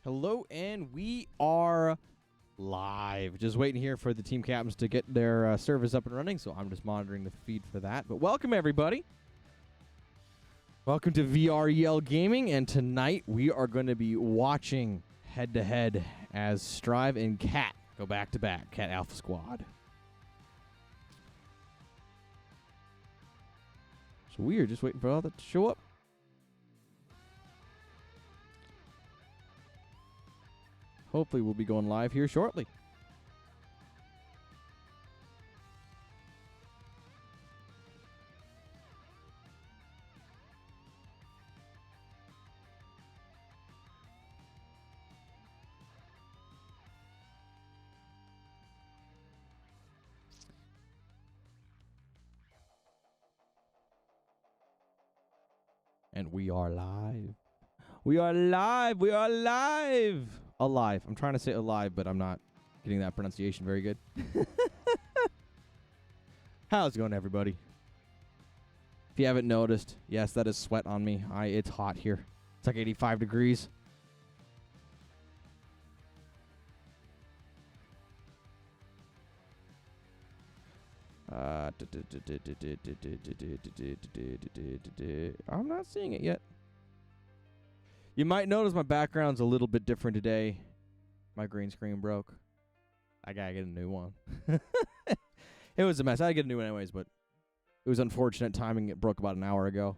Hello, and we are live. Just waiting here for the team captains to get their servers up and running, so I'm just monitoring the feed for that. But welcome, everybody. Welcome to VREL Gaming, and tonight we are going to be watching head-to-head as Strive and Cat go back-to-back, Cat Alpha Squad. So we are just waiting for all that to show up. Hopefully we'll be going live here shortly. And we are live. We are live. We are live. Alive. I'm trying to say alive, but I'm not getting that pronunciation very good. How's it going, everybody? If you haven't noticed, yes, that is sweat on me. It's hot here. It's like 85 degrees. I'm not seeing it yet. You might notice my background's a little bit different today. My green screen broke. I gotta get a new one. It was a mess. I had to get a new one anyways, but it was unfortunate timing. It broke about an hour ago.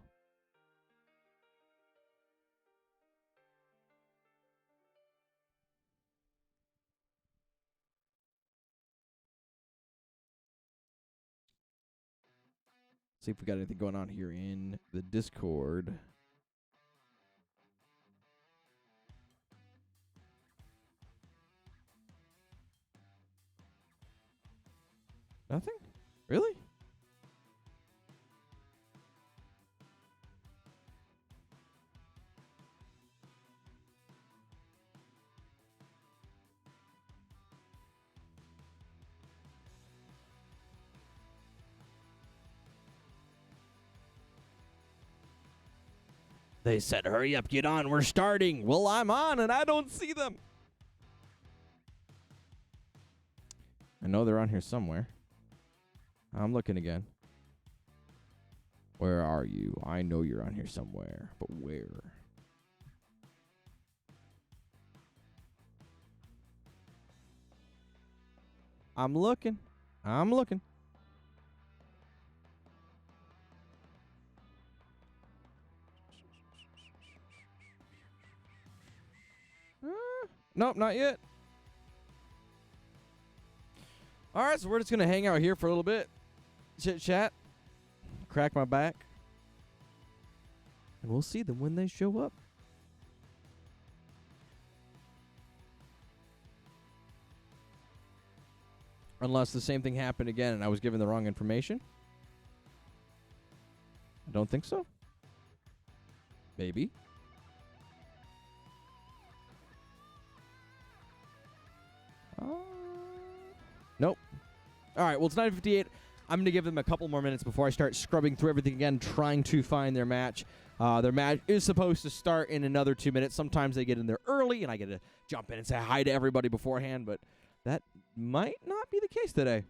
See if we got anything going on here in the Discord. Nothing? Really? They said, hurry up, get on, we're starting. Well, I'm on and I don't see them. I know they're on here somewhere. I'm looking again. Where are you? I know you're on here somewhere, but where? I'm looking. I'm looking. Nope, not yet. All right, so we're just going to hang out here for a little bit. Chit-chat. Crack my back. And we'll see them when they show up. Unless the same thing happened again and I was given the wrong information. I don't think so. Maybe. Nope. All right, well, it's 9:58. I'm going to give them a couple more minutes before I start scrubbing through everything again, trying to find their match. Their match is supposed to start in another 2 minutes. Sometimes they get in there early, and I get to jump in and say hi to everybody beforehand, but that might not be the case today.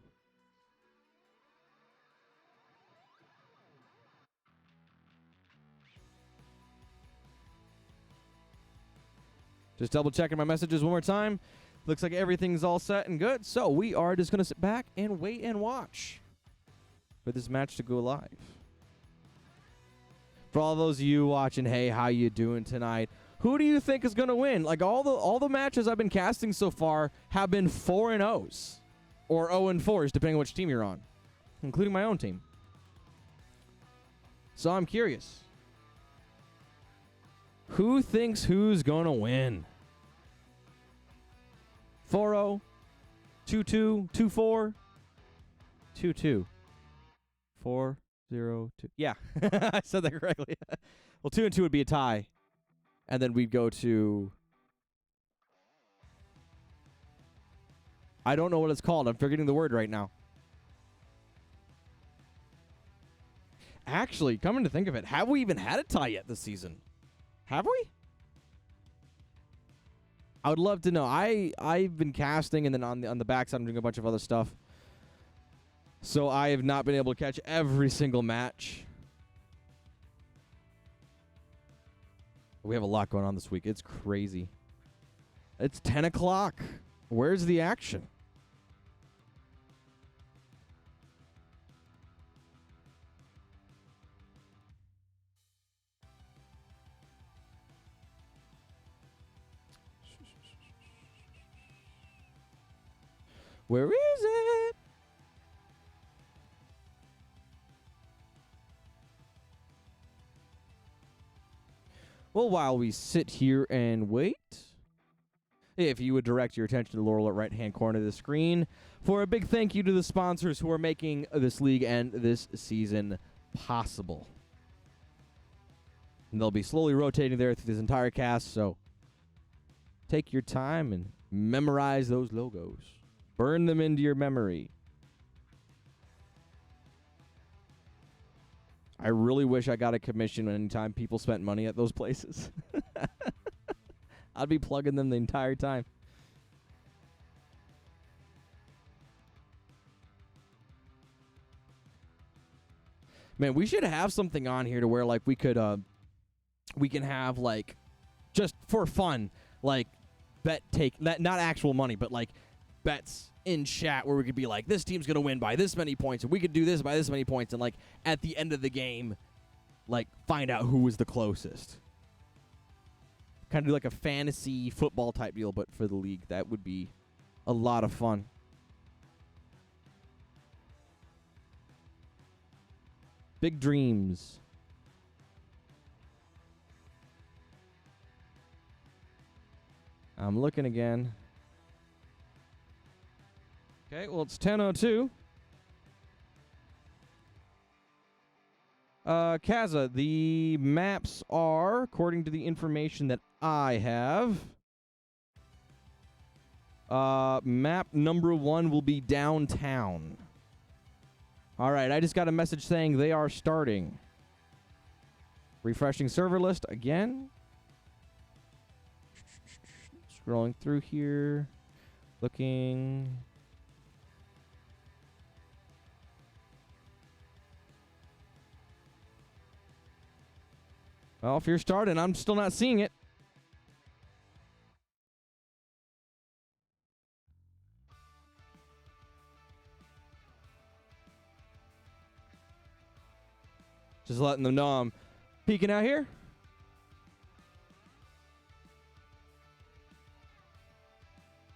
Just double-checking my messages one more time. Looks like everything's all set and good, so we are just going to sit back and wait and watch for this match to go live. For all those of you watching, hey, how you doing tonight? Who do you think is going to win? Like all the matches I've been casting so far have been 4-0s or 0-4s, depending on which team you're on, including my own team. So I'm curious. Who thinks who's going to win? 4-0, 2-2, 2-4, 2-2, 4-0-2. Yeah, I said that correctly. Well, 2-2 would be a tie, and then we'd go to. I don't know what it's called. I'm forgetting the word right now. Actually, coming to think of it, have we even had a tie yet this season? Have we? I would love to know. I've been casting, and then on the backside I'm doing a bunch of other stuff. So I have not been able to catch every single match. We have a lot going on this week. It's crazy. It's 10 o'clock. Where's the action? Where is it? Well, while we sit here and wait, if you would direct your attention to the lower right-hand corner of the screen for a big thank you to the sponsors who are making this league and this season possible. And they'll be slowly rotating there through this entire cast, so take your time and memorize those logos. Burn them into your memory. I really wish I got a commission anytime people spent money at those places. I'd be plugging them the entire time. Man, we should have something on here to where like we could we can have like just for fun, like bet take that, not actual money, but like bets in chat where we could be like, this team's gonna win by this many points, and we could do this by this many points, and like at the end of the game, like find out who was the closest. Kind of do like a fantasy football type deal, but for the league. That would be a lot of fun. Big dreams. I'm looking again. Okay, well, it's 10:02. Kaza, the maps are, according to the information that I have, map number 1 will be downtown. All right, I just got a message saying they are starting. Refreshing server list again. Scrolling through here. Looking. Well, if you're starting, I'm still not seeing it. Just letting them know I'm peeking out here.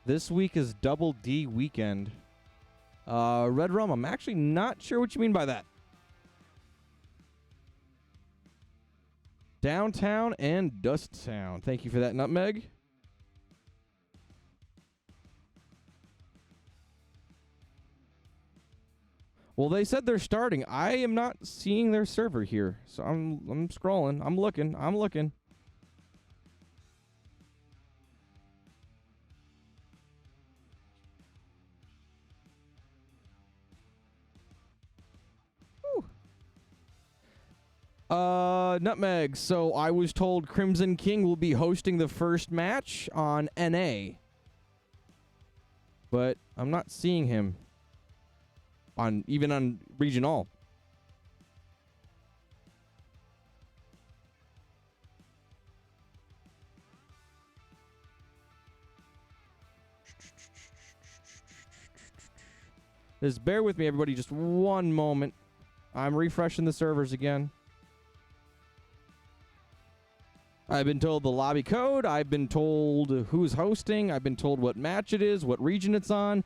This week is Double D weekend. Red Rum, I'm actually not sure what you mean by that. Downtown and Dust Town. Thank you for that, Nutmeg. Well, they said they're starting. I am not seeing their server here, so I'm scrolling. I'm looking. Nutmeg. So I was told Crimson King will be hosting the first match on NA, but I'm not seeing him even on Regional. Just bear with me, everybody. Just one moment. I'm refreshing the servers again. I've been told the lobby code. I've been told who's hosting. I've been told what match it is, what region it's on.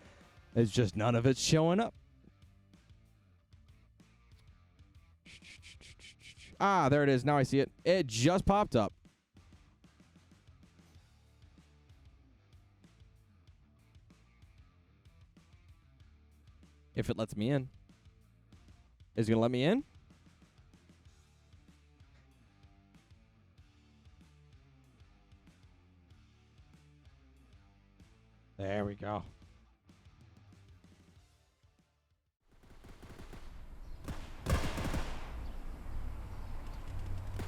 It's just none of it's showing up. Ah, there it is. Now I see it. It just popped up. If it lets me in. Is it going to let me in? There we go.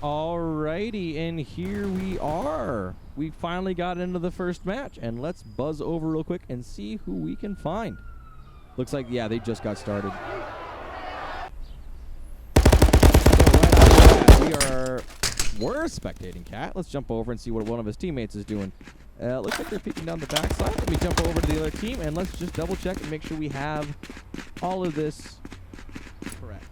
Alrighty, and here we are. We finally got into the first match, and let's buzz over real quick and see who we can find. Looks like, yeah, they just got started. So right after that, we're spectating Cat. Let's jump over and see what one of his teammates is doing. Looks like they're peeking down the backside. Let me jump over to the other team, and let's just double check and make sure we have all of this correct.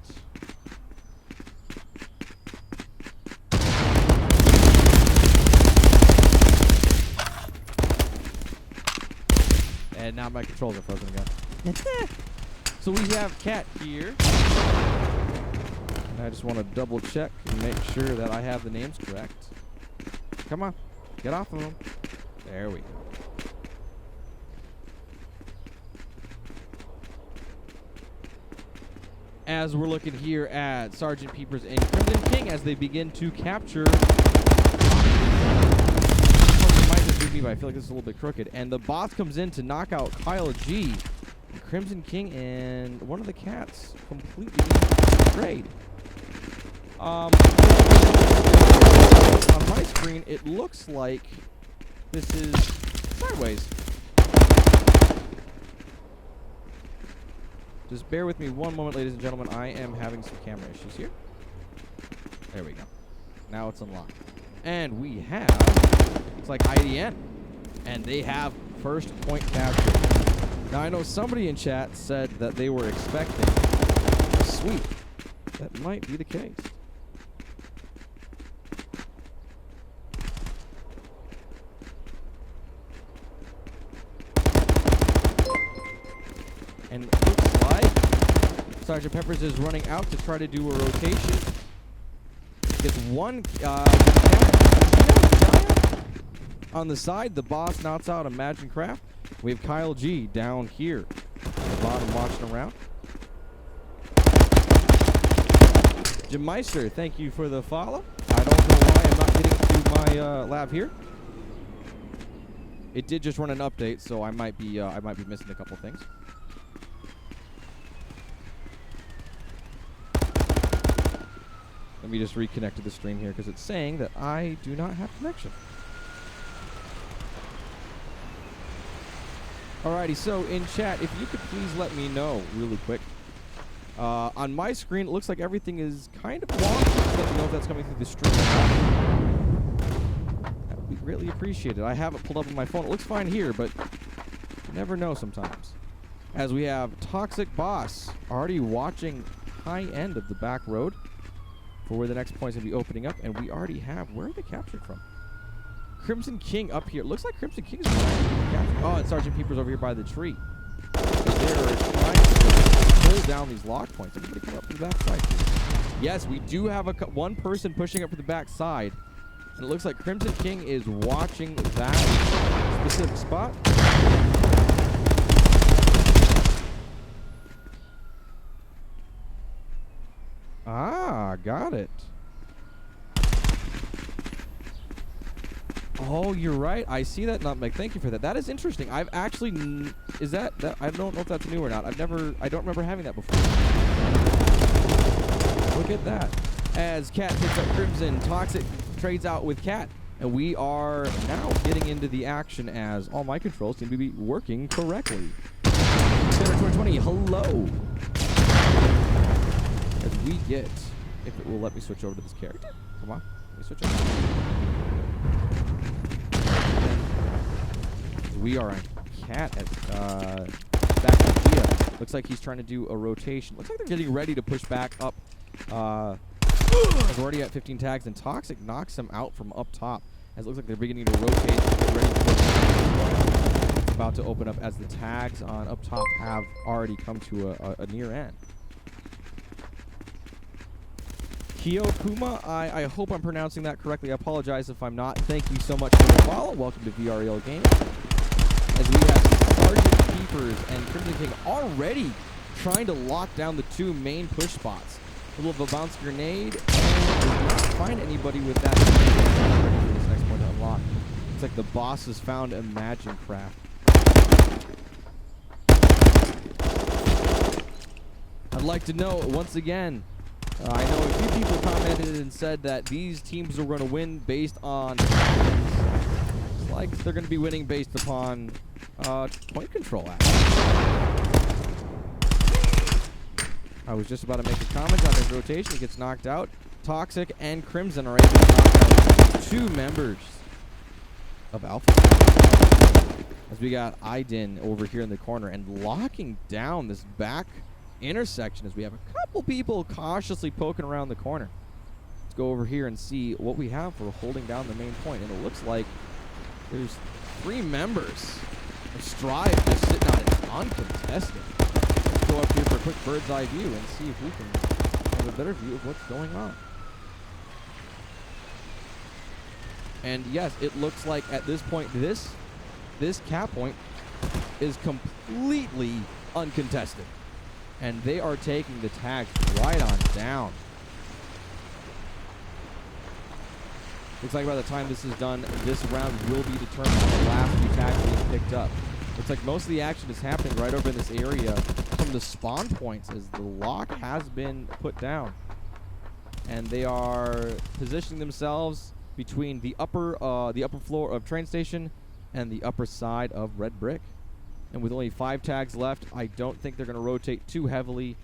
And now my controls are frozen again. So we have Cat here. And I just want to double check and make sure that I have the names correct. Come on, get off of them. There we go. As we're looking here at Sergeant Peepers and Crimson King as they begin to capture. I feel like this is a little bit crooked. And the boss comes in to knock out Kyle G. And Crimson King and one of the cats completely betrayed. On my screen, it looks like this is sideways. Just bear with me one moment, ladies and gentlemen. I am having some camera issues here. There we go. Now it's unlocked. And we have, it's like IDN. And they have first point capture. Now, I know somebody in chat said that they were expecting a sweep. That might be the case. And it looks like Sergeant Peppers is running out to try to do a rotation. Gets one on the side. The boss knocks out Imagine Craft. We have Kyle G down here at the bottom watching around. Jim Meister, thank you for the follow. I don't know why I'm not getting to my lab here. It did just run an update, so I might be missing a couple things. Let me just reconnect to the stream here because it's saying that I do not have connection. Alrighty, so in chat, if you could please let me know really quick. On my screen, it looks like everything is kind of wonky. Let me know if that's coming through the stream. That would be greatly appreciated. I have it pulled up on my phone. It looks fine here, but you never know sometimes. As we have Toxic Boss already watching high end of the back road for where the next point's going to be opening up, and we already have, where are they captured from? Crimson King up here. Looks like Crimson King's captured. Oh, and Sergeant Peepers over here by the tree. They're trying to pull down these lock points. Everybody come up to the back side. Yes, we do have one person pushing up to the back side. And it looks like Crimson King is watching that specific spot. Ah, got it. Oh, you're right. I see that nutmeg. Thank you for that. That is interesting. I've actually is that I don't know if that's new or not. I don't remember having that before. Look at that. As Cat picks up Crimson, Toxic trades out with Cat, and we are now getting into the action as all my controls seem to be working correctly. Center 2020, hello. As we get, if it will let me switch over to this character. Come on, let me switch over. We are on Cat at back idea. Looks like he's trying to do a rotation. Looks like they're getting ready to push back up. We're already at 15 tags, and Toxic knocks him out from up top. As it looks like they're beginning to rotate, ready to push. About to open up as the tags on up top have already come to a near end. Kiyokuma, I hope I'm pronouncing that correctly. I apologize if I'm not. Thank you so much for the follow. Welcome to VREL Gaming. As we have Sergeant Peepers and Crimson King already trying to lock down the two main push spots. A little of a bounce grenade, and does not find anybody with that. Ready for this next point to unlock. Looks like the boss has found Imagine Craft. I'd like to know once again, I know a few people commented and said that these teams are going to win based on tactics. It's like they're going to be winning based upon point control, actually. I was just about to make a comment on his rotation. He gets knocked out. Toxic and Crimson are able to knock out 2 members of Alpha. As we got Aiden over here in the corner and locking down this back intersection as we have a couple people cautiously poking around the corner. Let's go over here and see what we have for holding down the main point. And it looks like there's 3 members of Strive just sitting on it uncontested. Let's go up here for a quick bird's eye view and see if we can have a better view of what's going on. And yes, it looks like at this point, this cap point is completely uncontested. And they are taking the tags right on down. Looks like by the time this is done, this round will be determined on the last few tags being picked up. Looks like most of the action is happening right over in this area from the spawn points as the lock has been put down. And they are positioning themselves between the upper floor of train station and the upper side of Red Brick. And with only 5 tags left, I don't think they're going to rotate too heavily.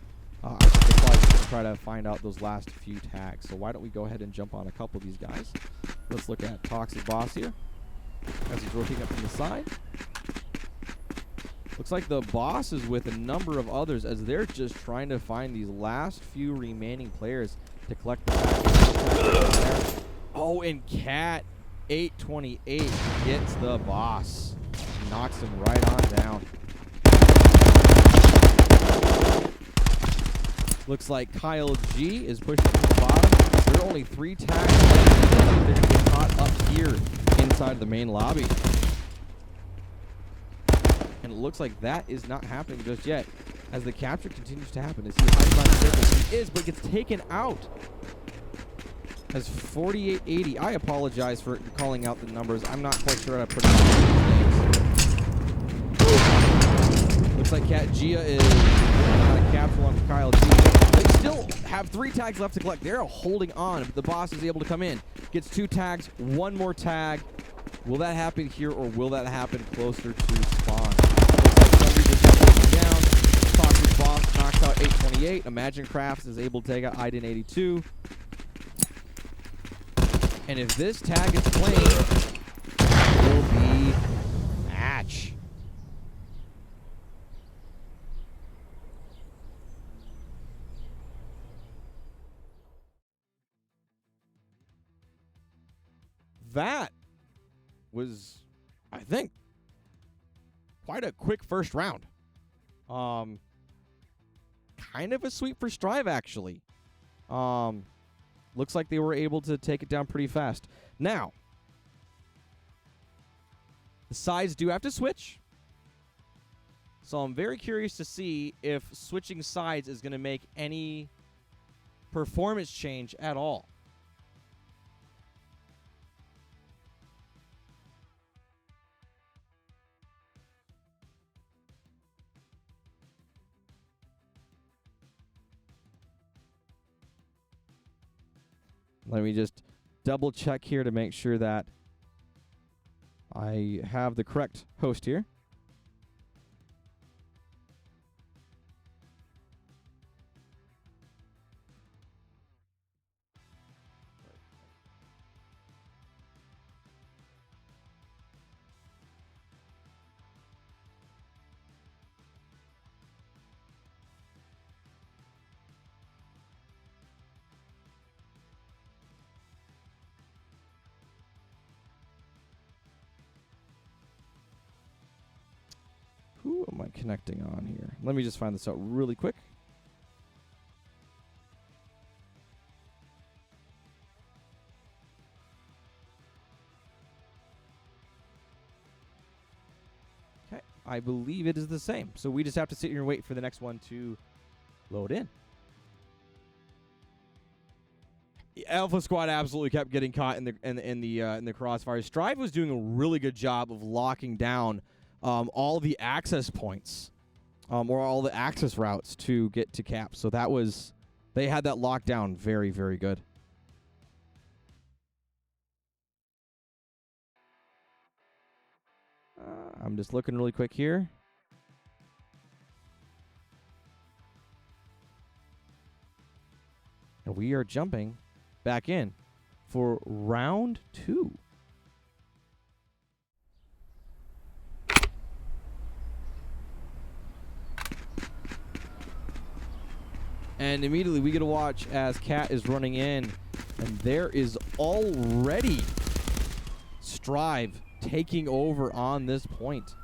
I think they're probably going to try to find out those last few tags. So why don't we go ahead and jump on a couple of these guys. Let's look at Toxic Boss here as he's rotating up from the side. Looks like the boss is with a number of others as they're just trying to find these last few remaining players to collect the tags. Oh, and Cat 828 gets the boss. Knocks him right on down. Looks like Kyle G is pushing to the bottom. There are only 3 tags left. They're going to get caught up here inside the main lobby. And it looks like that is not happening just yet. As the capture continues to happen. Is he hiding behind the surface? He is, but gets taken out. As 4880. I apologize for calling out the numbers. I'm not quite sure how to pronounce these names. Looks like Cat Gia is on a capsule on Kyle G. They still have 3 tags left to collect. They're holding on, but the boss is able to come in. Gets 2 tags, 1 more tag. Will that happen here, or will that happen closer to spawn? Looks like somebody just down. Toxic Boss knocks out 828. Imagine Crafts is able to take out Aiden 82. And if this tag is claimed, it will be match. That was, I think, quite a quick first round. Kind of a sweep for Strive, actually. Looks like they were able to take it down pretty fast. Now, the sides do have to switch. So I'm very curious to see if switching sides is going to make any performance change at all. Let me just double check here to make sure that I have the correct host here. Who am I connecting on here? Let me just find this out really quick. Okay, I believe it is the same. So we just have to sit here and wait for the next one to load in. Alpha Squad absolutely kept getting caught in the crossfire. Strive was doing a really good job of locking down all the access points, or all the access routes to get to cap. So that was They had that lockdown very, very good. I'm just looking really quick here. And we are jumping back in for round 2. And immediately we get to watch as Cat is running in, and there is already Strive taking over on this point.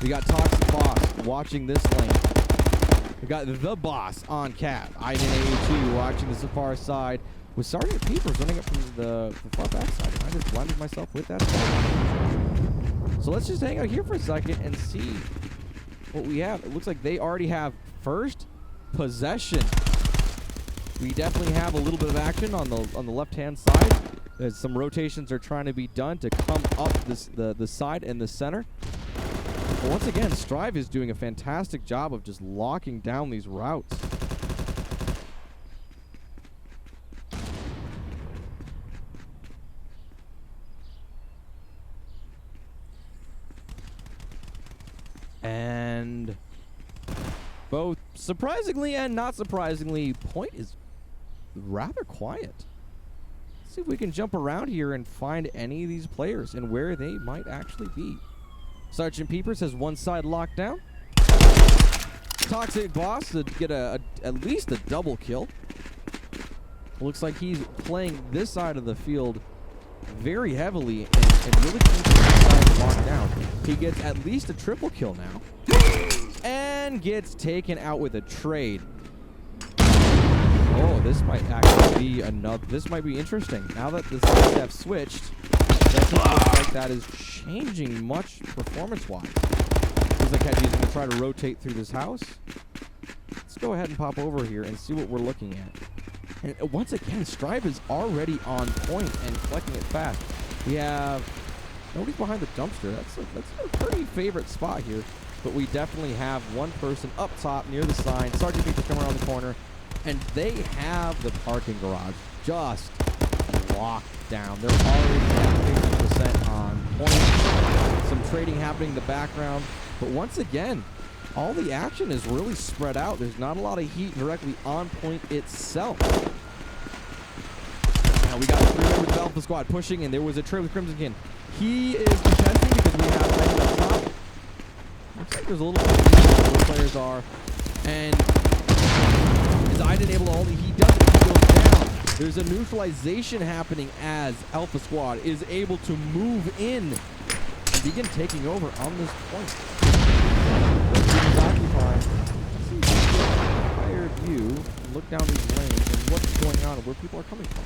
We got Toxic Boss watching this lane. We got the boss on Cat. Iden AU2 watching the far side with Sergeant Peepers running up from the far back side. I just blinded myself with that. So let's just hang out here for a second and see what we have. It looks like they already have first possession. We definitely have a little bit of action on the left-hand side. As some rotations are trying to be done to come up the side and the center. But once again, Strive is doing a fantastic job of just locking down these routes. And both surprisingly and not surprisingly, Point is rather quiet. Let's see if we can jump around here and find any of these players and where they might actually be. Sergeant Peepers has one side locked down. Toxic Boss to get at least a double kill. Looks like he's playing this side of the field very heavily and really keeping this side locked down. He gets at least a triple kill now. And gets taken out with a trade. Oh, this might actually be another. This might be interesting. Now that the sides have switched, it doesn't look like that is changing much performance-wise. Seems like he's going to try to rotate through this house. Let's go ahead and pop over here and see what we're looking at. And once again, Strive is already on point and collecting it fast. We have nobody's behind the dumpster. That's a pretty favorite spot here. But we definitely have one person up top near the sign. Sergeant Peepers coming around the corner. And they have the parking garage just locked down. They're already at 50% on point. Some trading happening in the background. But once again, all the action is really spread out. There's not a lot of heat directly on point itself. Now we got 3 members of Alpha Squad pushing, and there was a trade with Crimson King. He is contesting because we have Red up top. Looks like there's a little bit of where the players are. And is Iden able to hold it? He doesn't. He goes down. There's a neutralization happening as Alpha Squad is able to move in and begin taking over on this point. Let's see if we get a higher view, look down these lanes and what's going on and where people are coming from.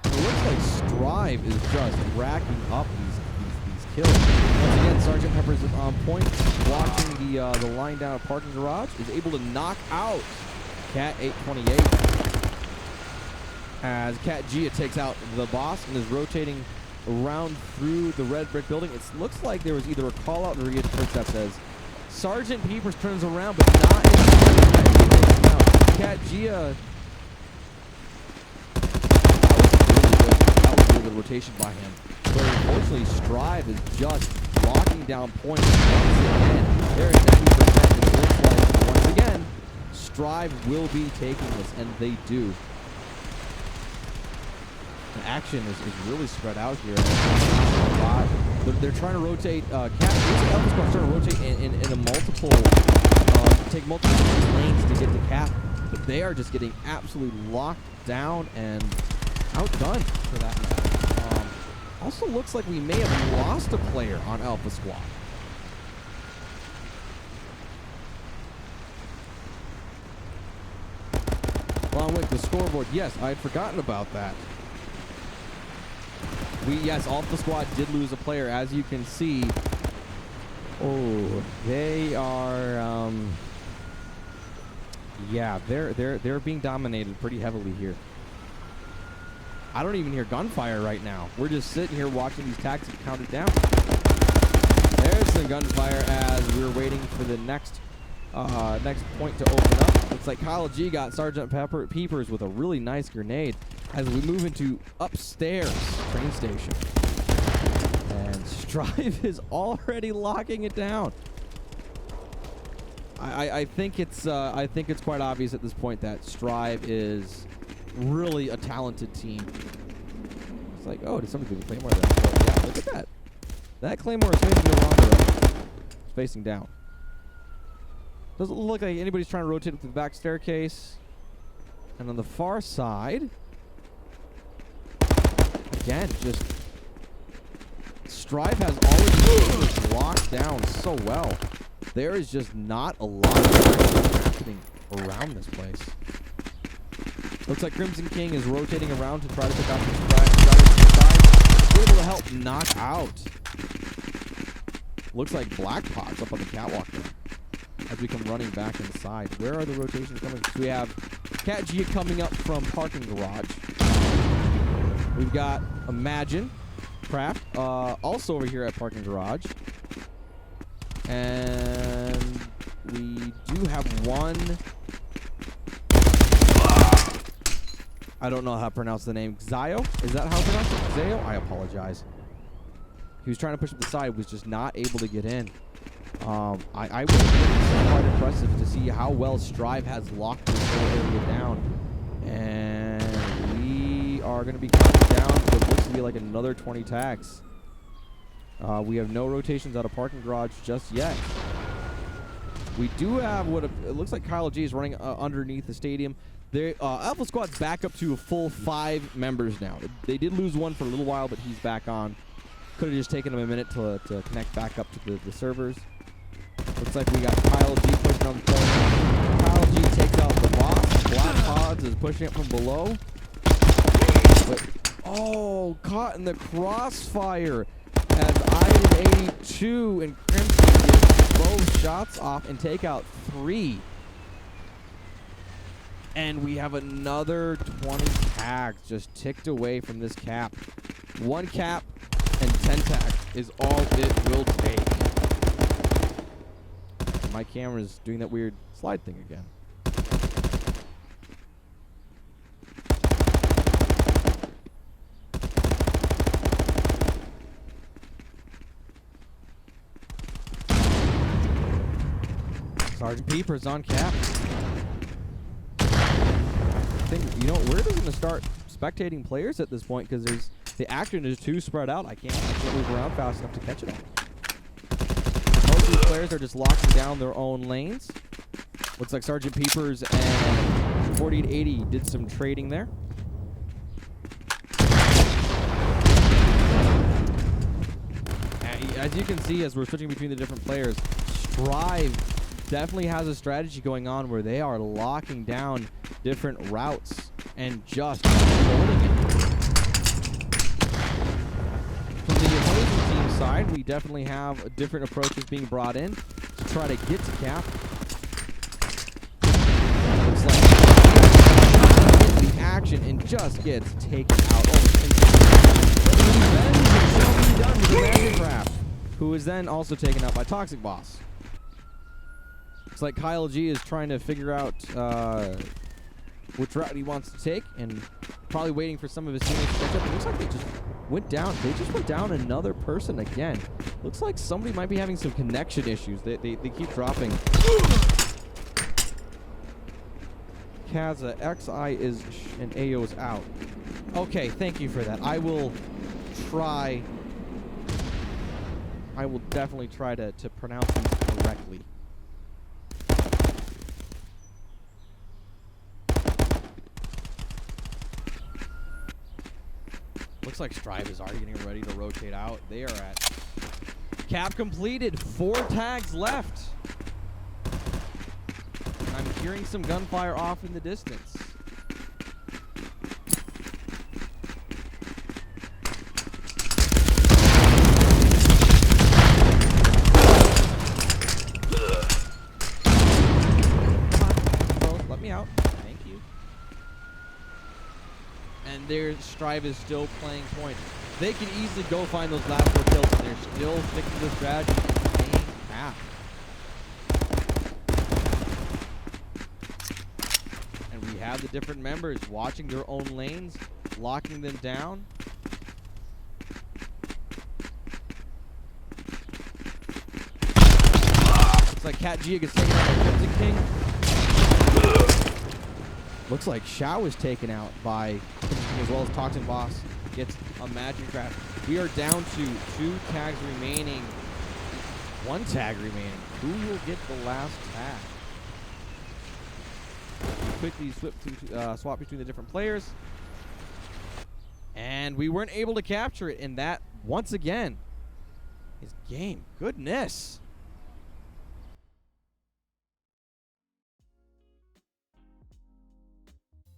It looks like Strive is just racking up these kills. Once again, Sergeant Peppers is on point, blocking the line down of parking garage, is able to knock out Cat 828 as Cat Gia takes out the boss and is rotating around through the red brick building. It looks like there was either a call out or a footstep says Sergeant Peepers turns around, but not in time. Cat Gia. That was really good rotation by him. But unfortunately, Strive is just locking down points once again. They're at 90%. It looks like once again, Strive will be taking this, and they do. The action is really spread out here. A lot. They're trying to rotate. Cat is trying to rotate in a multiple, take multiple lanes to get to Cat, but they are just getting absolutely locked down and outdone for that matter. Also looks like we may have lost a player on Alpha Squad. Along with the scoreboard, yes, I had forgotten about that. Yes, Alpha Squad did lose a player, as you can see. Oh, they are, yeah, they're being dominated pretty heavily here. I don't even hear gunfire right now. We're just sitting here watching these tactics counted down. There's some gunfire as we were waiting for the next point to open up. Looks like Kyle G got Sergeant Peepers with a really nice grenade as we move into upstairs train station. And Strive is already locking it down. I think it's quite obvious at this point that Strive is really a talented team. It's like, oh, did somebody do the Claymore there? Oh, yeah, look at that. That Claymore is facing the wrong direction. It's facing down. Doesn't look like anybody's trying to rotate up to the back staircase. And on the far side, again, just Strive has all of these locked down so well. There is just not a lot of action happening around this place. Looks like Crimson King is rotating around to try to pick out the Strive. Able to help knock out. Looks like Black Pot's up on the catwalk there as we come running back inside. Where are the rotations coming? So we have Cat G coming up from parking garage. We've got Imagine Craft also over here at parking garage. And we do have one. I don't know how to pronounce the name. Xio? Is that how to pronounce it? Xio? I apologize. He was trying to push up the side, was just not able to get in. I would it's quite impressive to see how well Strive has locked this whole area down. And we are going to be counting down what looks to be like another 20 tags. We have no rotations out of parking garage just yet. We do have what it looks like Kyle G is running underneath the stadium. Alpha Squad's back up to a full 5 members now. They did lose one for a little while, but he's back on. Could have just taken him a minute to connect back up to the servers. Looks like we got Kyle G pushing on the corner. Kyle G takes out the boss. Black Pods is pushing it from below. But, oh, caught in the crossfire as Iden 82 and Crimson get both shots off and take out 3. And we have another 20 tags just ticked away from this cap. 1 cap and 10 tags is all it will take. My camera's doing that weird slide thing again. Sergeant Peepers on cap. You know, we're just gonna start spectating players at this point because the action is too spread out. I can't move around fast enough to catch it all. Most of these players are just locking down their own lanes. Looks like Sergeant Peepers and 4880 did some trading there. And as you can see, as we're switching between the different players, Strive definitely has a strategy going on where they are locking down different routes and just holding it. From the opposing team side, we definitely have different approaches being brought in to try to get to cap. Looks like the action and just gets taken out. Who is then also taken out by Toxic Boss. Looks like Kyle G is trying to figure out which route he wants to take and probably waiting for some of his teammates to catch up. It looks like they just went down. They just went down another person again. Looks like somebody might be having some connection issues. They keep dropping. Kaza, XI is and AO is out. Okay, thank you for that. I will definitely try to pronounce these correctly. Looks like Strive is already getting ready to rotate out. They are at cap completed. 4 tags left. I'm hearing some gunfire off in the distance. Let me out. Thank you. And their Strive is still playing point. They can easily go find those last 4 kills They're still sticking to the strategy and staying half. And we have the different members watching their own lanes, locking them down. Looks like Cat Gia gets taken out by Crimson King. Looks like Shao is taken out by Crimson King, as well as Toxin Boss gets a Magic Craft. We are down to 2 tags remaining. 1 tag remaining. Who will get the last tag? We quickly swap between the different players. And we weren't able to capture it. And that, once again, is game. Goodness.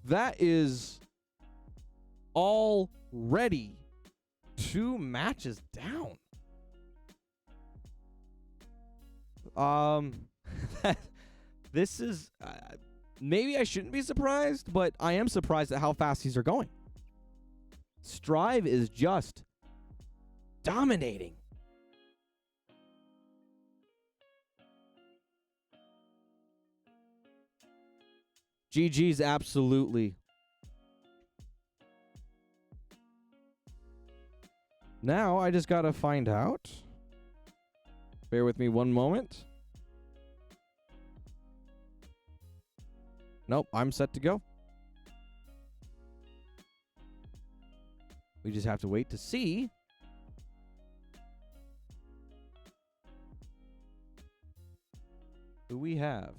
That is already 2 matches down. This is maybe I shouldn't be surprised, but I am surprised at how fast these are going. Strive is just dominating. GG's absolutely. Now I just gotta find out. Bear with me one moment. Nope, I'm set to go. We just have to wait to see who we have.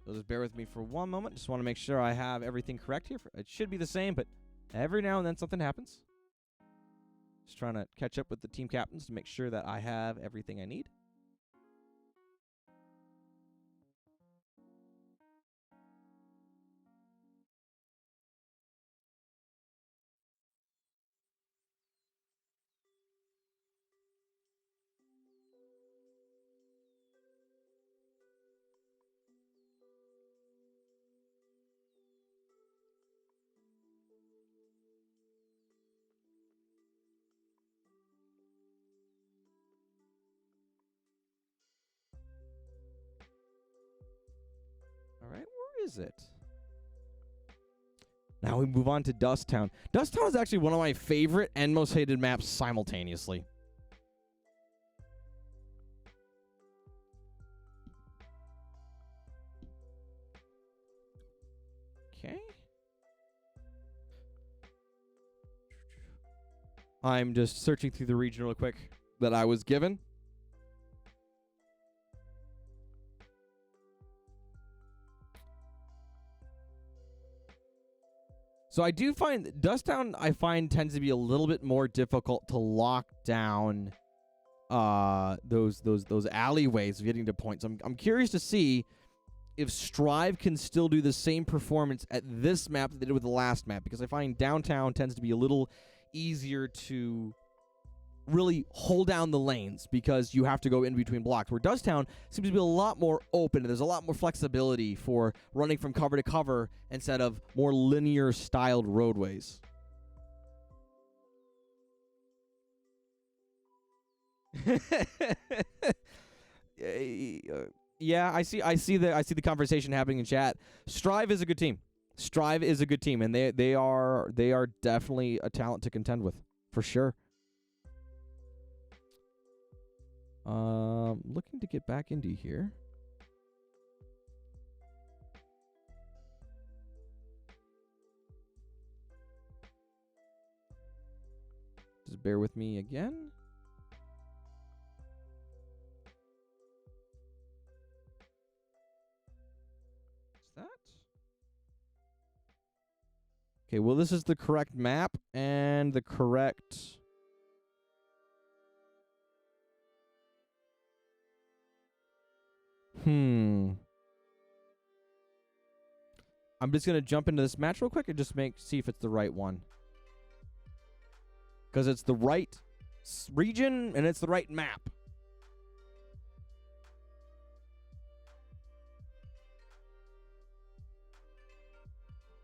So just bear with me for one moment. Just want to make sure I have everything correct here. It should be the same, but every now and then something happens. Just trying to catch up with the team captains to make sure that I have everything I need. All right, where is it? Now we move on to Dust Town. Dust Town is actually one of my favorite and most hated maps simultaneously. Okay. I'm just searching through the region real quick that I was given. So I do find Dust Town, I find, tends to be a little bit more difficult to lock down those alleyways of getting to points. I'm curious to see if Strive can still do the same performance at this map that they did with the last map, because I find downtown tends to be a little easier to really hold down the lanes because you have to go in between blocks, where Dust Town seems to be a lot more open and there's a lot more flexibility for running from cover to cover instead of more linear styled roadways. Yeah, I see the conversation happening in chat. Strive is a good team. Strive is a good team, and they are definitely a talent to contend with, for sure. Looking to get back into here. Just bear with me again. What's that? Okay, well, this is the correct map and the correct... I'm just going to jump into this match real quick and just see if it's the right one. Because it's the right region and it's the right map.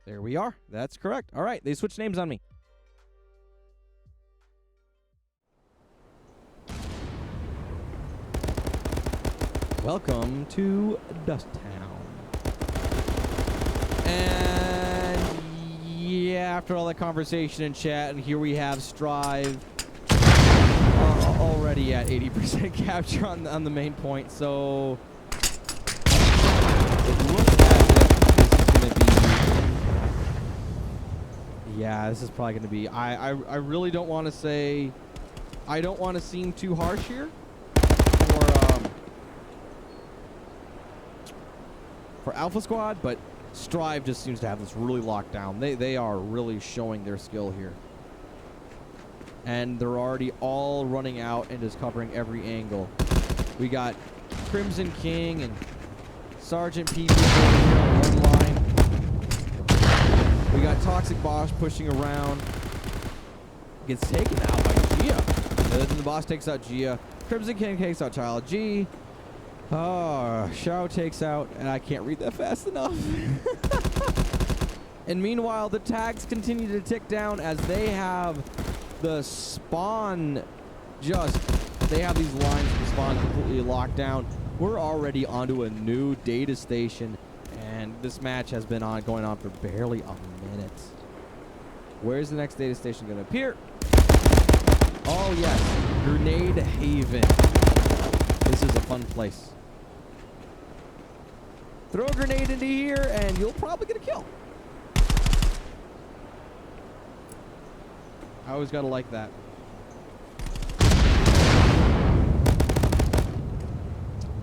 There we are. That's correct. All right, they switched names on me. Welcome to Dust Town. And yeah, after all that conversation and chat, and here we have Strive already at 80% capture on the main point. So it looks as if this is going to be. Yeah, this is probably going to be. I really don't want to say. I don't want to seem too harsh here. For Alpha Squad, but Strive just seems to have this really locked down. They are really showing their skill here. And they're already all running out and just covering every angle. We got Crimson King and Sergeant Peepers over here on one line. We got Toxic Boss pushing around. Gets taken out by Gia. Then the boss takes out Gia. Crimson King takes out Child G. Oh, Shao takes out, and I can't read that fast enough. And meanwhile, the tags continue to tick down as they have the spawn they have these lines of the spawn completely locked down. We're already onto a new data station, and this match has been going on for barely a minute. Where's the next data station going to appear? Oh, yes, Grenade Haven. This is a fun place. Throw a grenade into here, and you'll probably get a kill. I always gotta like that.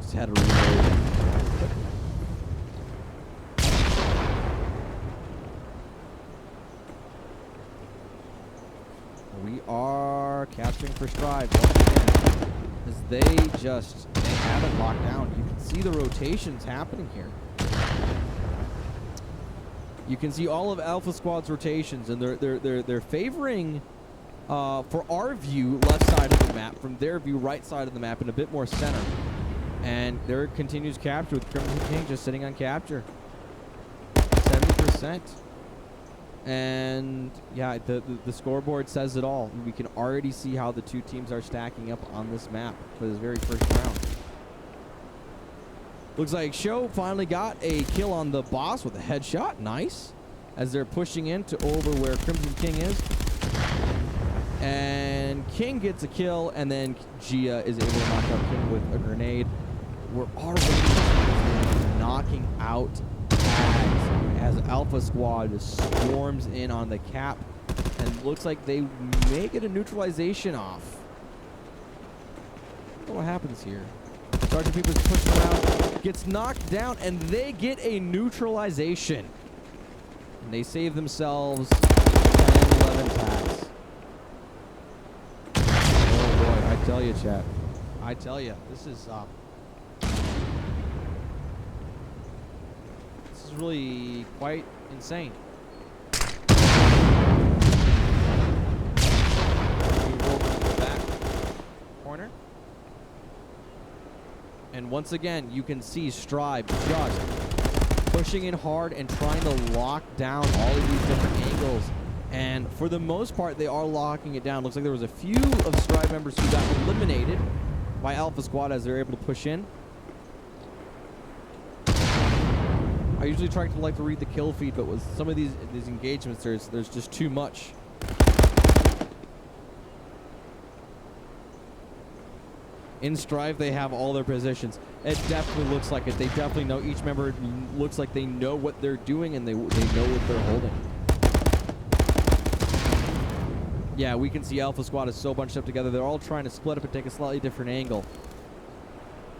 Just had to reload. We are capturing for Strive once again, as they have it locked down. You can see the rotations happening here. You can see all of Alpha Squad's rotations, and they're favoring, for our view, left side of the map, from their view, right side of the map, and a bit more center. And there continues capture with Crimson King just sitting on capture, 70%. And yeah, the scoreboard says it all. We can already see how the two teams are stacking up on this map for this very first round. Looks like Show finally got a kill on the boss with a headshot. Nice. As they're pushing into over where Crimson King is. And King gets a kill, and then Gia is able to knock out King with a grenade. We're already knocking out tags as Alpha Squad swarms in on the cap, and looks like they may get a neutralization off. I don't know what happens here. Sergeant Peepers pushing around, gets knocked down, and they get a neutralization. And they save themselves 10, 11 tags. Oh boy, I tell you, chat. I tell you, this is really quite insane. Back corner. And once again, you can see Strive just pushing in hard and trying to lock down all of these different angles. And for the most part, they are locking it down. Looks like there was a few of Strive members who got eliminated by Alpha Squad as they're able to push in. I usually try to read the kill feed, but with some of these engagements, there's just too much. In Strive, they have all their positions. It definitely looks like it. They definitely know. Each member looks like they know what they're doing, and they know what they're holding. Yeah, we can see Alpha Squad is so bunched up together. They're all trying to split up and take a slightly different angle.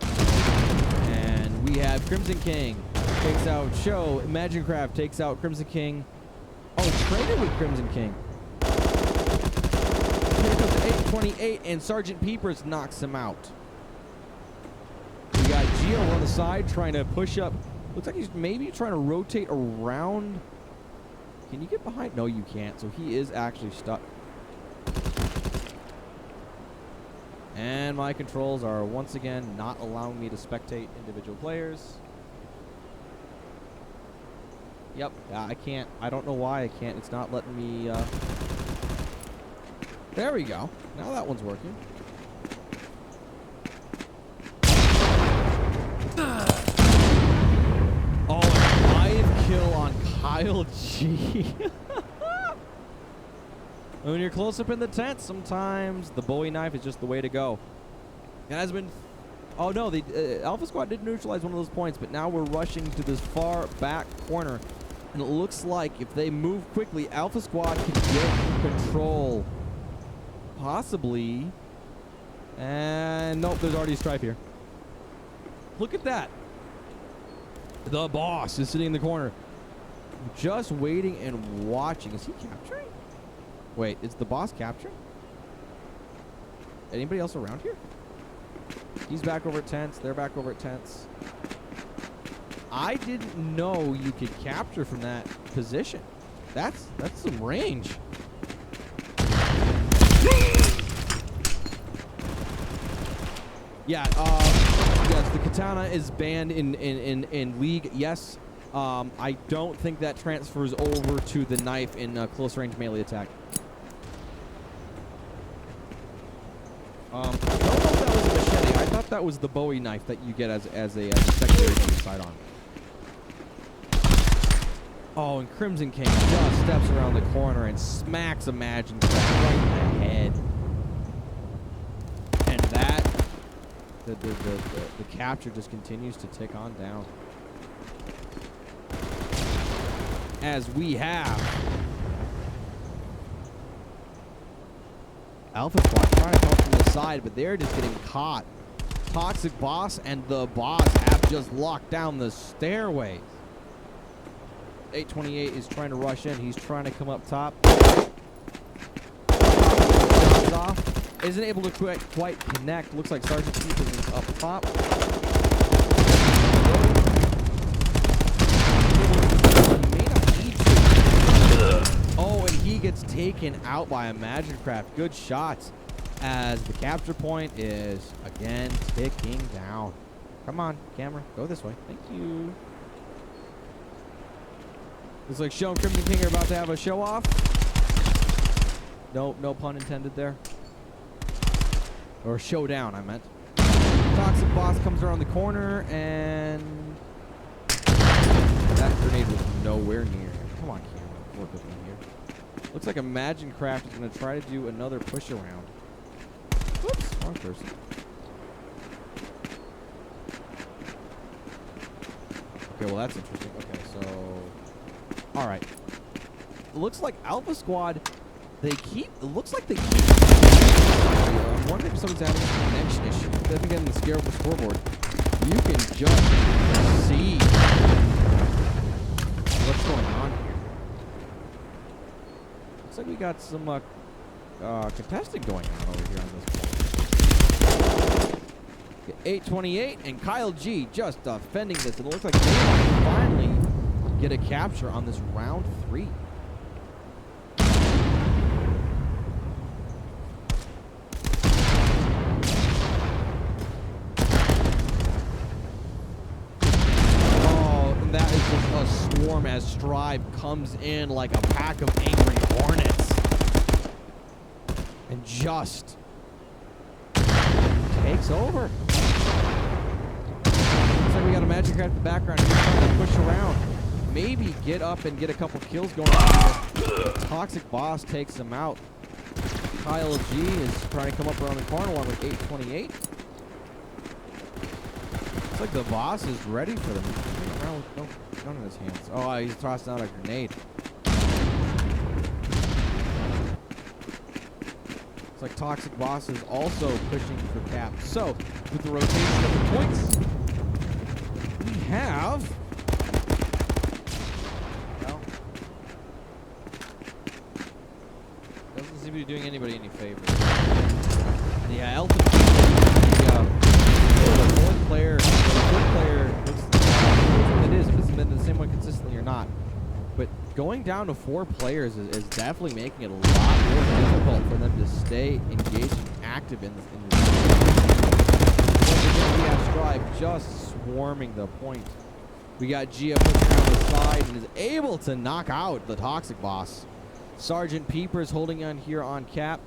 And we have Crimson King takes out Show. Imaginecraft takes out Crimson King. Oh, traded with Crimson King. Here comes the 828, and Sergeant Peepers knocks him out. We got Gio on the side trying to push up Looks like he's maybe trying to rotate around. Can you get behind? No, you can't. So he is actually stuck. And my controls are once again not allowing me to spectate individual players. Yep, I can't. I don't know why I can't. It's not letting me. There we go. Now that one's working. Oh, a live kill on Kyle G. When you're close up in the tent, sometimes the Bowie knife is just the way to go. It has been... Oh, no, the Alpha Squad did neutralize one of those points, but now we're rushing to this far back corner. And it looks like if they move quickly, Alpha Squad can get control. Possibly. And nope, there's already a stripe here. Look at that. The boss is sitting in the corner. Just waiting and watching. Is he capturing? Wait, is the boss capturing? Anybody else around here? He's back over at tents. They're back over at tents. I didn't know you could capture from that position. That's some range. Yeah, yes, the katana is banned in League. Yes, I don't think that transfers over to the knife in close range melee attack. I don't know if that was a machete. I thought that was the Bowie knife that you get as a secondary sidearm. Oh, and Crimson King just steps around the corner and smacks Imagine Craft right in the head. And that, the capture just continues to tick on down. As we have Alpha Squad trying to come from the side, but they're just getting caught. Toxic Boss and the boss have just locked down the stairways. 828 is trying to rush in. He's trying to come up top. Off. Isn't able to quite connect. Looks like Sergeant Keith is up top. Oh, and he gets taken out by Imagine Craft. Good shots as the capture point is again ticking down. Come on, camera. Go this way. Thank you. Looks like Show and Crimson King are about to have a show off. No pun intended there. Or showdown, I meant. Toxic Boss comes around the corner, and that grenade was nowhere near. Come on, camera. Work with me here. Looks like Imagine Craft is going to try to do another push around. Whoops, wrong person. Okay, well that's interesting. Okay, so... Alright. It looks like Alpha Squad, they keep... It looks like they keep... I'm wondering if someone's having a connection issue. If they haven't gotten the scarable scoreboard, you can just see what's going on here. Looks like we got some contesting going on over here on this point. 828 and Kyle G just defending this. It looks like they might finally get a capture on this round 3. Oh, and that is just a swarm as Strive comes in like a pack of angry hornets. And just takes over. Looks like we got a Magic Craft in the background. He's trying to push around. Maybe get up and get a couple kills going on here. Toxic Boss takes him out. Kyle G is trying to come up around the corner along with 828. Looks like the boss is ready for them. He's around with no gun in his hands. Oh, he's tossing out a grenade. Looks like Toxic Boss is also pushing for cap. So, with the rotation of the points, we have... Doesn't seem to be doing anybody any favors. Yeah, Elton, the fourth player looks like it is in the same way consistently or not. But going down to 4 players is definitely making it a lot more difficult for them to stay engaged and active in this. Once again, we have Strive just swarming the point. We got Gia pushing around the side and is able to knock out the Toxic Boss. Sergeant Peepers holding on here on cap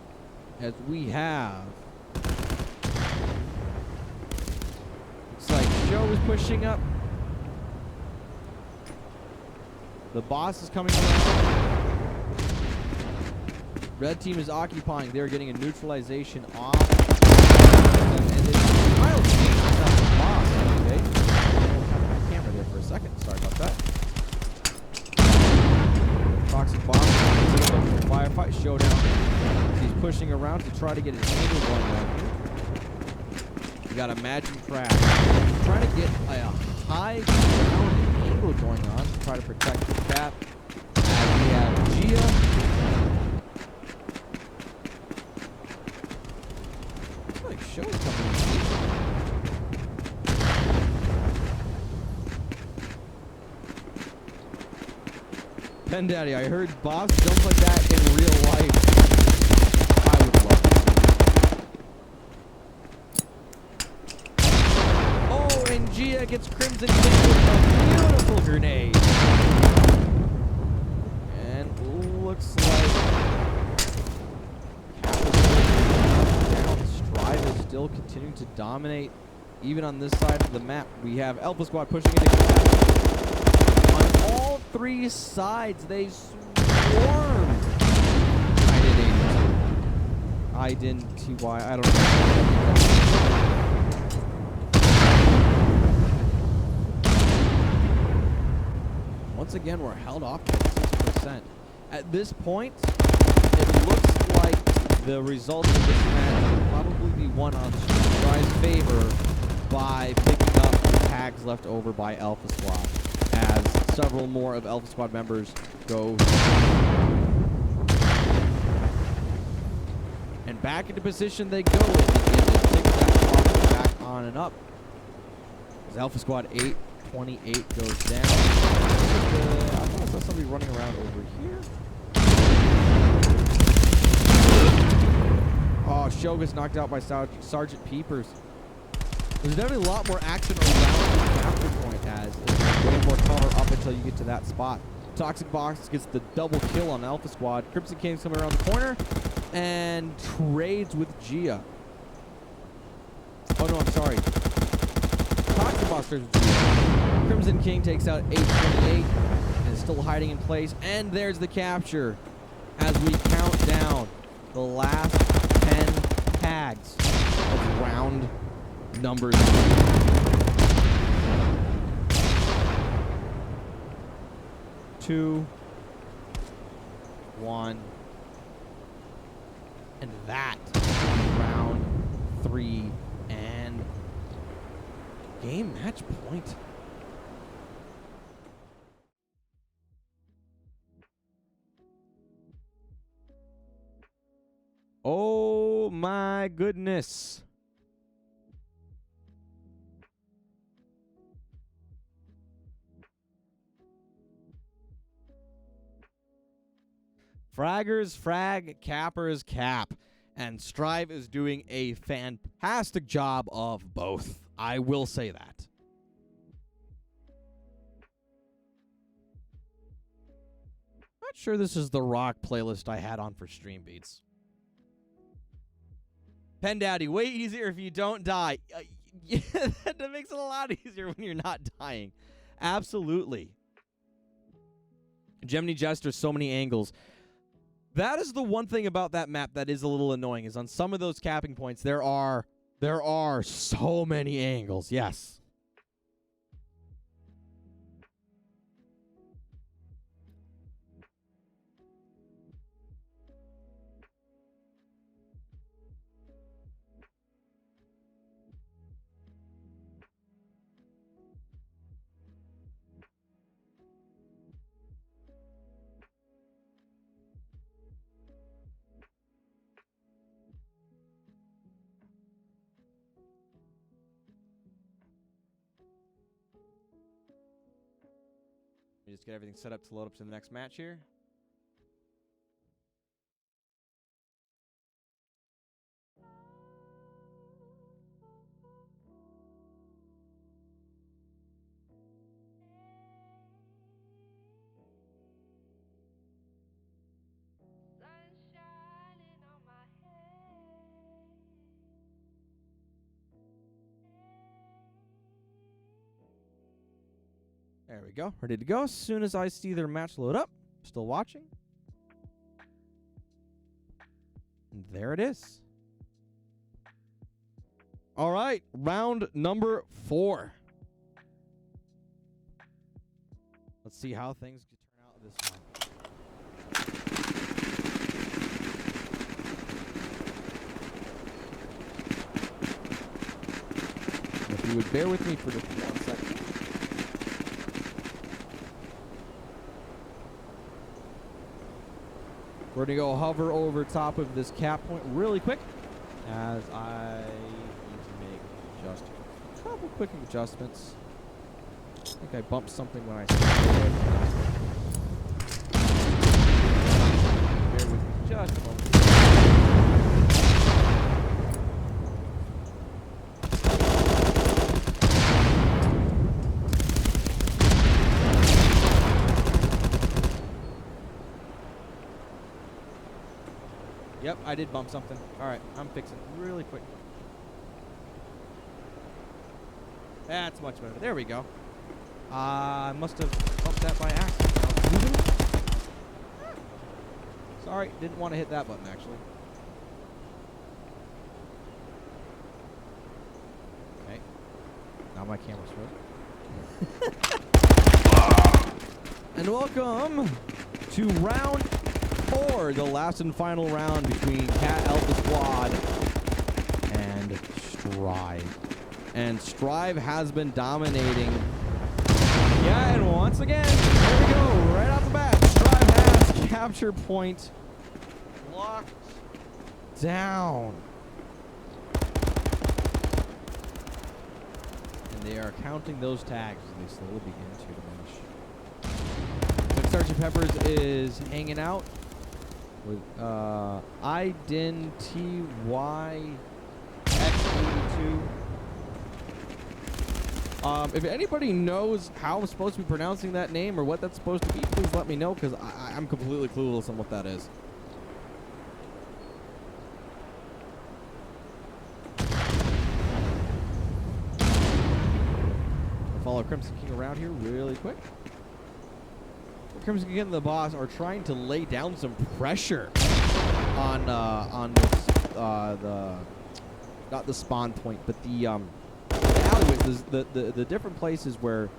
as we have. Looks like Show is pushing up. The boss is coming around. Red team is occupying. They're getting a neutralization off. And it's Miles being knocked out the boss. Okay. My camera there for a second. Sorry about that. Toxic boss. Firefight showdown. He's pushing around to try to get an angle going on here. We got a Imagine Crash. Trying to get a high ground angle going on to try to protect the cap. As we have Gia. Looks like Show's coming in. Pen Daddy, I heard Boss jump like that in real life. I would love it. Oh, and Gia gets Crimson King with a beautiful grenade. And looks like Strive is still continuing to dominate. Even on this side of the map, we have Alpha Squad pushing into cap. On all 3 sides, they swarm. I didn't see why. I don't know. Once again, we're held off by 6%. At this point, it looks like the result of this match will probably be won on Strive's favor by picking up the tags left over by Alpha Squad, as several more of Alpha Squad members go. And back into position they go and begin to pick that clock back on and up. As Alpha Squad 828 goes down. I thought I saw somebody running around over here. Oh, Show gets knocked out by Sergeant Peepers. There's definitely a lot more action around the capture point as there's way more cover up until you get to that spot. Toxic Box gets the double kill on Alpha Squad. Crimson King's coming around the corner and trades with Gia. Oh no, I'm sorry. Toxic Box trades with Gia. Crimson King takes out 828 and is still hiding in place. And there's the capture as we count down the last 10 tags of round number 3. Two, 1, and that round 3 and game match point. Oh my goodness. Fraggers frag, cappers cap, and Strive is doing a fantastic job of both. I will say that. Not sure this is the rock playlist I had on for Stream Beats. Pen Daddy, way easier if you don't die. Yeah, that makes it a lot easier when you're not dying. Absolutely. Gemini Jester, so many angles. That is the one thing about that map that is a little annoying, is on some of those capping points, there are so many angles. Yes. just get everything set up to load up to the next match here. There we go. Ready to go. As soon as I see their match load up. Still watching. And there it is. All right. Round number 4. Let's see how things could turn out this one. If you would bear with me for just 1 second. We're going to go hover over top of this cap point really quick as I need to make just a couple quick adjustments. I think I bumped something when I started. Bear with me just a moment. Yep, I did bump something. All right, I'm fixing it really quick. That's much better. There we go. I must have bumped that by accident. Sorry, didn't want to hit that button, actually. Okay. Now my camera's frozen. And welcome to round 4, the last and final round between Cat Alpha Squad and Strive. And Strive has been dominating. Yeah, and once again, there we go, right off the bat. Strive has capture point locked down. And they are counting those tags as they slowly begin to diminish. Sergeant Peppers is hanging out with IDENTYX82. If anybody knows how I'm supposed to be pronouncing that name or what that's supposed to be, please let me know, because I'm completely clueless on what that is. I'll follow Crimson King around here really quick. Crimson King and the boss are trying to lay down some pressure on this not the spawn point, but the alleyways, the different places where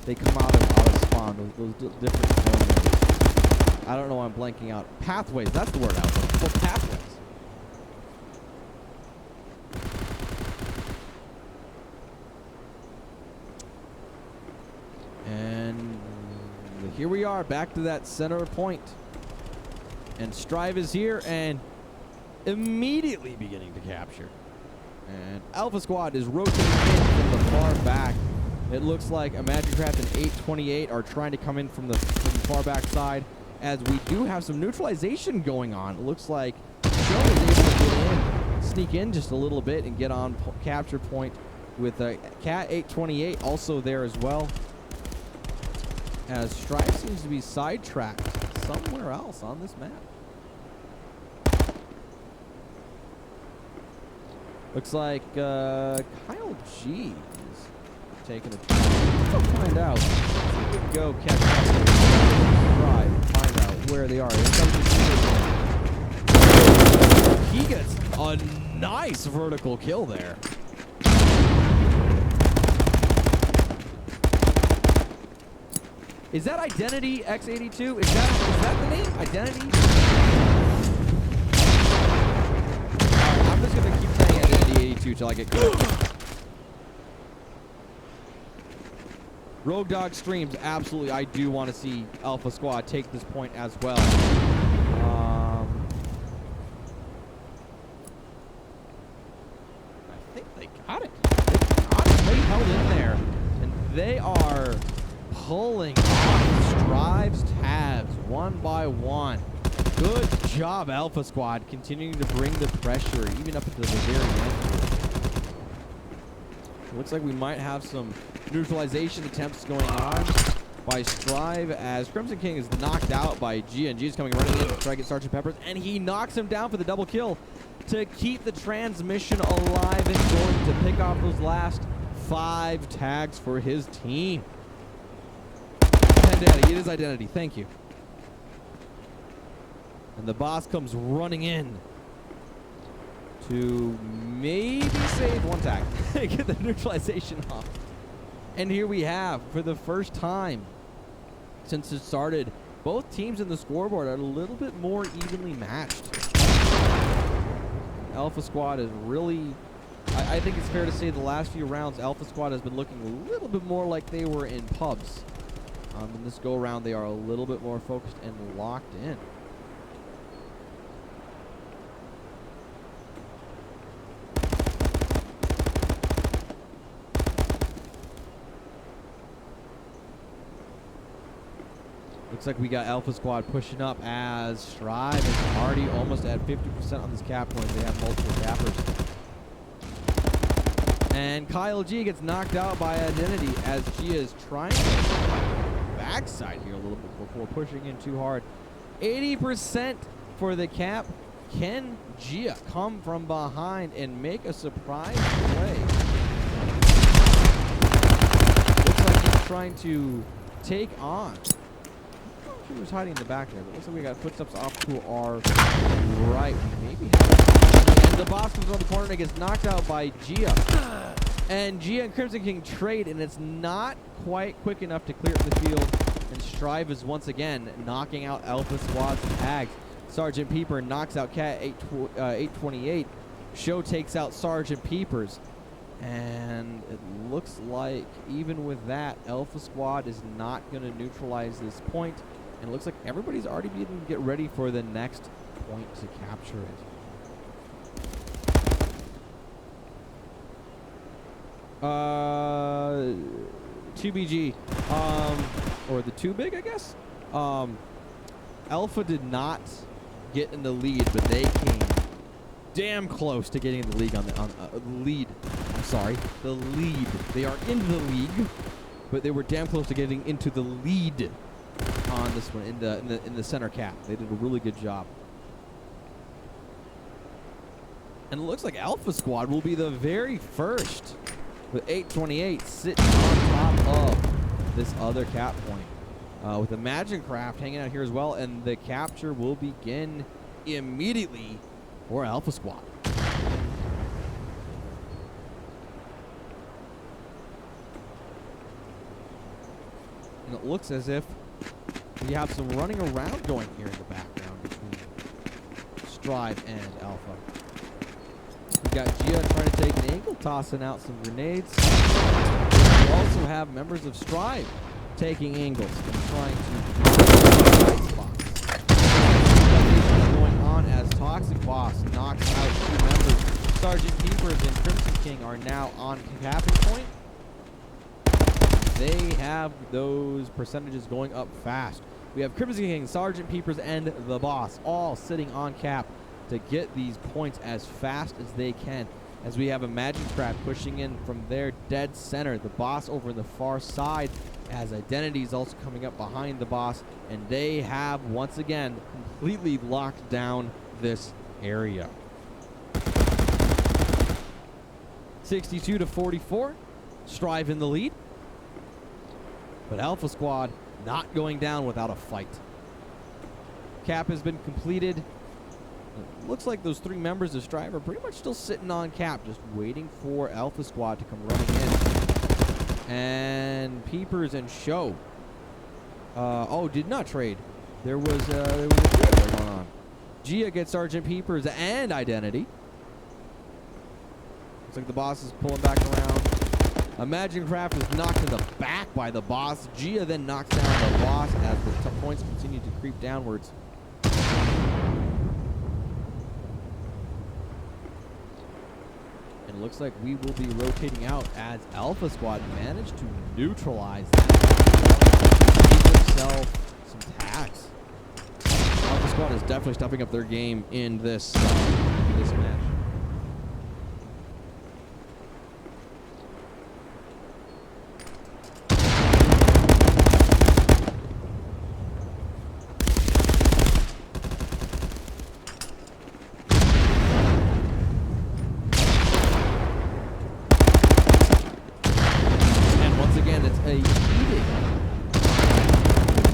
they come out of spawn, those different zones. I don't know why I'm blanking out. Pathways, that's the word I was looking for. Pathways. And here we are, back to that center point. And Strive is here and immediately beginning to capture. And Alpha Squad is rotating in from the far back. It looks like Imaginecraft and 828 are trying to come in from the far back side, as we do have some neutralization going on. It looks like Joe is able to get in, sneak in just a little bit and get on capture point with Cat 828 also there as well. As Strive seems to be sidetracked somewhere else on this map. Looks like Kyle G is taking a Let's find out. We can go catch Strive and find out where they are. He gets a nice vertical kill there. Is that Identity X82? Is that the name? Identity? I'm just gonna keep saying Identity 82 till I get good. Rogue Dog streams, absolutely. I do want to see Alpha Squad take this point as well. I think they got it. They held in there, and they are pulling off one by one. Good job, Alpha Squad, continuing to bring the pressure even up into the very end. It looks like we might have some neutralization attempts going on by Strive as Crimson King is knocked out by Gia, and Gia's coming running in to try to get Sergeant Peppers, and he knocks him down for the double kill to keep the transmission alive and going to pick off those last 5 tags for his team. Identity, it is identity, thank you. And the boss comes running in to maybe save 1 tag, get the neutralization off. And here we have, for the first time since it started, both teams in the scoreboard are a little bit more evenly matched. Alpha Squad is really, I think it's fair to say the last few rounds, Alpha Squad has been looking a little bit more like they were in pubs. In this go around, they are a little bit more focused and locked in. Looks like we got Alpha Squad pushing up as Strive is already almost at 50% on this cap point. They have multiple cappers. And Kyle G gets knocked out by Identity as G is trying to backside here a little bit before pushing in too hard. 80% for the cap. Can Gia come from behind and make a surprise play? Looks like he's trying to take on. He was hiding in the back there, but looks like we got footsteps off to our right. Maybe. And the boss comes around the corner and gets knocked out by Gia. And Gia and Crimson King trade, and it's not quite quick enough to clear up the field. And Strive is once again knocking out Alpha Squad's tags. Sergeant Peeper knocks out Cat 828. Show takes out Sergeant Peepers. And it looks like even with that, Alpha Squad is not going to neutralize this point. And it looks like everybody's already beginning to get ready for the next point to capture it. 2BG, or the 2 big, I guess. Alpha did not get in the lead, but they came damn close to getting in the league on the lead. I'm sorry, the lead. They are in the league, but they were damn close to getting into the lead on this one in the center cap. They did a really good job. And it looks like Alpha Squad will be the very first with 828 sitting on top of this other cap point. With the Magic Craft hanging out here as well, and the capture will begin immediately for Alpha Squad. And it looks as if we have some running around going here in the background between Strive and Alpha. We got Gia trying to take an angle, tossing out some grenades. We also have members of Strive taking angles and trying to right spots. Going on as Toxic Boss knocks out 2 members. Sergeant Peepers and Crimson King are now on capping point. They have those percentages going up fast. We have Crimson King, Sergeant Peepers, and the boss all sitting on cap to get these points as fast as they can. As we have a Magic Craft pushing in from their dead center. The boss over in the far side, as Identity is also coming up behind the boss, and they have once again completely locked down this area. 62 to 44, Strive in the lead. But Alpha Squad not going down without a fight. Cap has been completed. It looks like those 3 members of Strive are pretty much still sitting on cap, just waiting for Alpha Squad to come running in. And Peepers and Show. Did not trade. There was a trade going on. Gia gets Sergeant Peepers and Identity. Looks like the boss is pulling back around. Imagine Craft is knocked in the back by the boss. Gia then knocks down the boss as the points continue to creep downwards. And it looks like we will be rotating out as Alpha Squad managed to neutralize that. Give themselves some tags. Squad is definitely stepping up their game in this match. And once again, it's a heated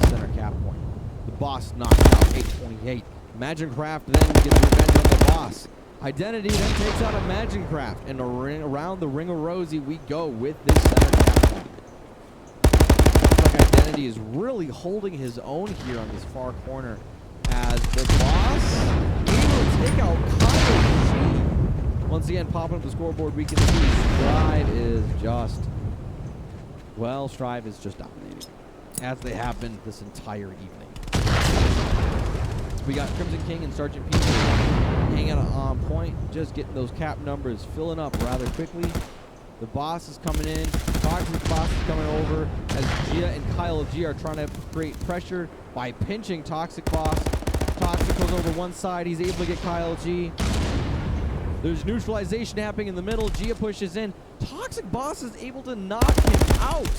center cap point. The boss knocks out 828. ImagineCraft then gets revenge on the boss. Identity then takes out ImagineCraft, and around the Ring of Rosie we go with this center cap point. Looks like Identity is really holding his own here on this far corner as the boss able to take out Kyle G. Once again, popping up the scoreboard, we can see Strive is just dominating, as they have been this entire evening. We got Crimson King and Sergeant Peter hanging out on point, just getting those cap numbers filling up rather quickly. The boss is coming in. Toxic boss is coming over as Gia and Kyle G are trying to create pressure by pinching Toxic boss. Toxic goes over one side. He's able to get Kyle G. There's neutralization happening in the middle. Gia pushes in. Toxic boss is able to knock him out.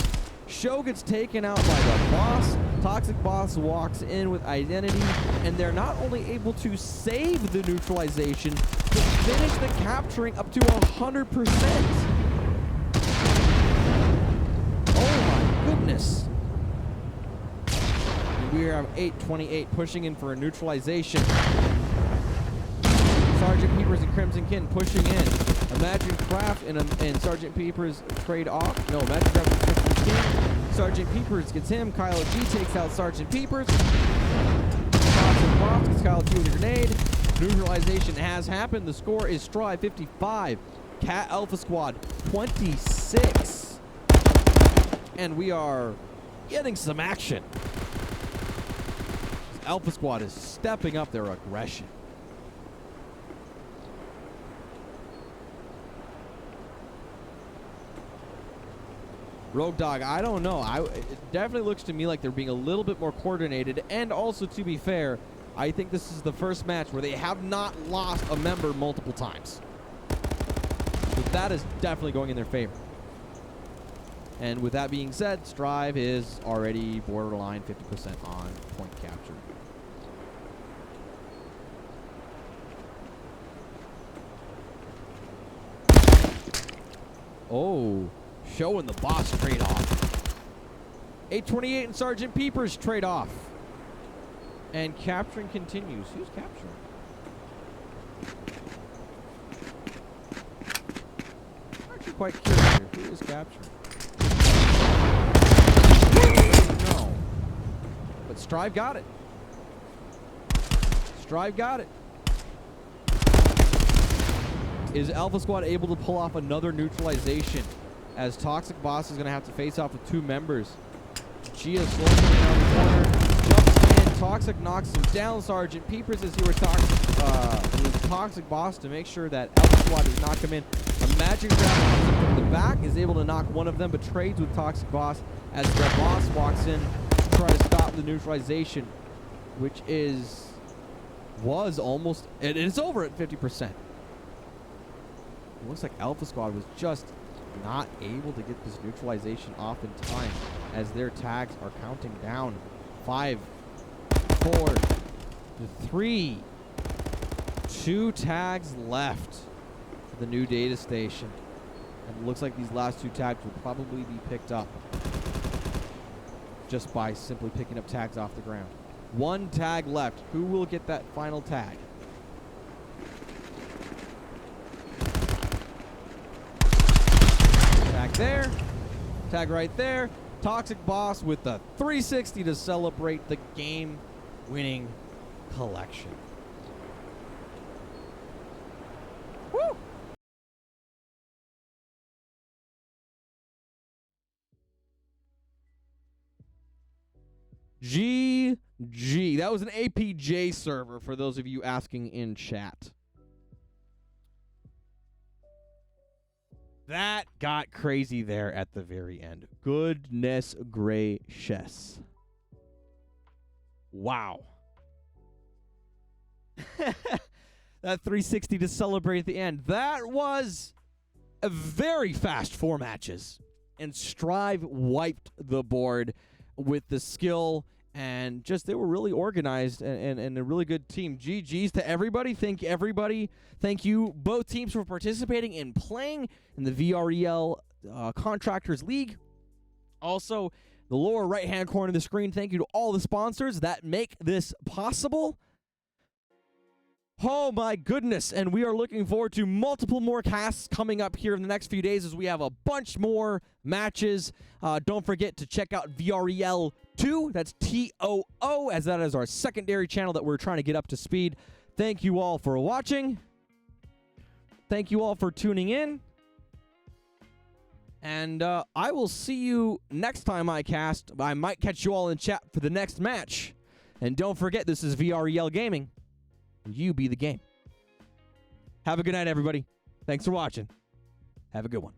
Show gets taken out by the boss. Toxic boss walks in with Identity, and they're not only able to save the neutralization, but finish the capturing up to 100%. Oh my goodness. And we have 828 pushing in for a neutralization. Sergeant Peepers and Crimson Kin pushing in. ImagineCraft and Sergeant Peepers trade off. No, ImagineCraft and Crimson King. Sergeant Peepers gets him. Kyle G takes out Sergeant Peepers. Toxic boss gets Kyle G with a grenade. Neutralization has happened. The score is Strive 55. Cat Alpha Squad 26. And we are getting some action. Alpha Squad is stepping up their aggression. Rogue Dog, I don't know. It definitely looks to me like they're being a little bit more coordinated. And also, to be fair, I think this is the first match where they have not lost a member multiple times. So that is definitely going in their favor. And with that being said, Strive is already borderline 50% on point capture. Oh. Show and the boss trade off. 828 and Sergeant Peepers trade off. And capturing continues. Who's capturing? I'm actually quite curious here. Who is capturing? No. But Strive got it. Strive got it. Is Alpha Squad able to pull off another neutralization? As Toxic Boss is going to have to face off with two members. Gia slowly around the corner, jumps in. Toxic knocks him down. Sergeant Peepers is here with Toxic Boss to make sure that Alpha Squad does not come in. ImagineCraft comes in from the back, is able to knock one of them, but trades with Toxic Boss as the boss walks in to try to stop the neutralization, which was almost, and it's over at 50%. It looks like Alpha Squad was just not able to get this neutralization off in time as their tags are counting down. 5, 4, 3, 2 tags left for the new data station. And it looks like these last 2 tags will probably be picked up just by simply picking up tags off the ground. 1 tag left. Who will get that final tag? Tag there. Tag right there. Toxic Boss with the 360 to celebrate the game-winning collection. Woo! GG. That was an APJ server for those of you asking in chat. That got crazy there at the very end. Goodness gracious. Wow. That 360 to celebrate at the end. That was a very fast 4 matches. And Strive wiped the board with the skill, and just they were really organized and a really good team. GG's to everybody. Thank you, both teams, for participating and playing in the VREL Contractors League. Also, the lower right-hand corner of the screen, thank you to all the sponsors that make this possible. Oh my goodness, and we are looking forward to multiple more casts coming up here in the next few days as we have a bunch more matches. Don't forget to check out VREL 2, that's TOO, as that is our secondary channel that we're trying to get up to speed. Thank you all for watching. Thank you all for tuning in. And I will see you next time I cast. I might catch you all in chat for the next match. And don't forget, this is VREL Gaming. You be the game. Have a good night, everybody. Thanks for watching. Have a good one.